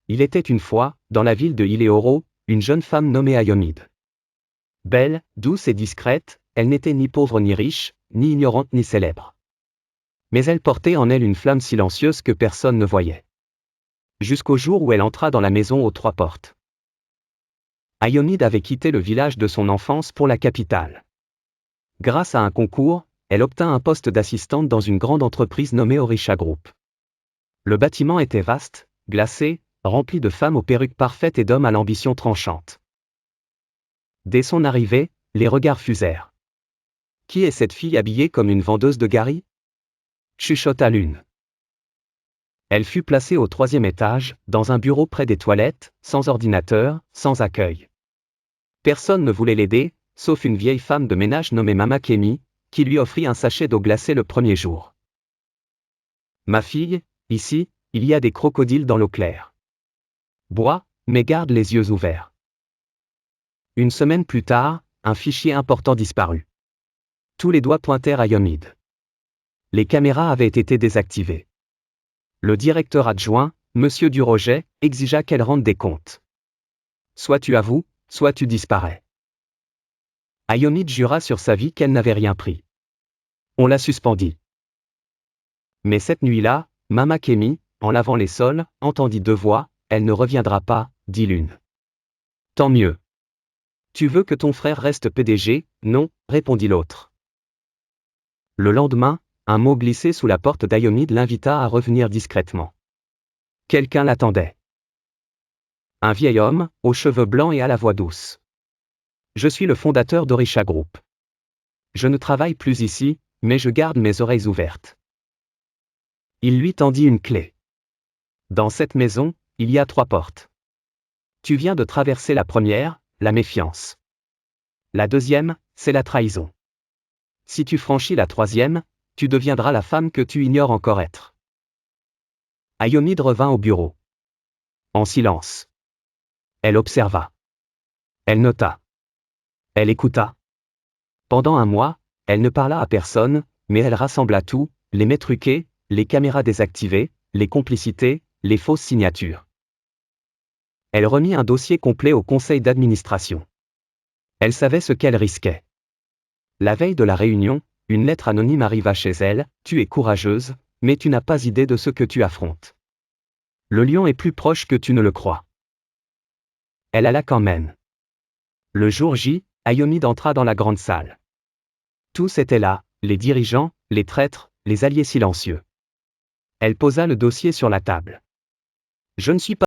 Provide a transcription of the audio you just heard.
Il était une fois, dans la ville de Iléoro, une jeune femme nommée Ayomide. Belle, douce et discrète, elle n'était ni pauvre ni riche, ni ignorante ni célèbre. Mais elle portait en elle une flamme silencieuse que personne ne voyait. Jusqu'au jour où elle entra dans la maison aux 3 portes. Ayomide avait quitté le village de son enfance pour la capitale. Grâce à un concours, elle obtint un poste d'assistante dans une grande entreprise nommée Orisha Group. Le bâtiment était vaste, glacé, rempli de femmes aux perruques parfaites et d'hommes à l'ambition tranchante. Dès son arrivée, les regards fusèrent. Qui est cette fille habillée comme une vendeuse de gari ? Chuchota l'une. Elle fut placée au 3e étage, dans un bureau près des toilettes, sans ordinateur, sans accueil. Personne ne voulait l'aider, sauf une vieille femme de ménage nommée Mama Kemi, qui lui offrit un sachet d'eau glacée le premier jour. Ma fille, ici, il y a des crocodiles dans l'eau claire. Bois, mais garde les yeux ouverts. Une semaine plus tard, un fichier important disparut. Tous les doigts pointèrent à Ayomide. Les caméras avaient été désactivées. Le directeur adjoint, M. Duroget, exigea qu'elle rende des comptes. Soit tu avoues, soit tu disparais. Ayomide jura sur sa vie qu'elle n'avait rien pris. On la suspendit. Mais cette nuit-là, Mama Kemi, en lavant les sols, entendit 2 voix, « Elle ne reviendra pas », dit l'une. « Tant mieux. Tu veux que ton frère reste PDG ? Non, » répondit l'autre. Le lendemain, un mot glissé sous la porte d'Ayomide l'invita à revenir discrètement. Quelqu'un l'attendait. Un vieil homme, aux cheveux blancs et à la voix douce. « Je suis le fondateur d'Orisha Group. Je ne travaille plus ici, mais je garde mes oreilles ouvertes. » Il lui tendit une clé. « Dans cette maison, il y a 3 portes. Tu viens de traverser la première, la méfiance. La deuxième, c'est la trahison. Si tu franchis la 3e, tu deviendras la femme que tu ignores encore être. » Ayomide revint au bureau. En silence. Elle observa. Elle nota. Elle écouta. Pendant un mois, elle ne parla à personne, mais elle rassembla tout, les mets truqués, les caméras désactivées, les complicités, les fausses signatures. Elle remit un dossier complet au conseil d'administration. Elle savait ce qu'elle risquait. La veille de la réunion, une lettre anonyme arriva chez elle, « Tu es courageuse, mais tu n'as pas idée de ce que tu affrontes. Le lion est plus proche que tu ne le crois. » Elle alla quand même. Le jour J, Ayomide entra dans la grande salle. Tous étaient là, les dirigeants, les traîtres, les alliés silencieux. Elle posa le dossier sur la table. « Je ne suis pas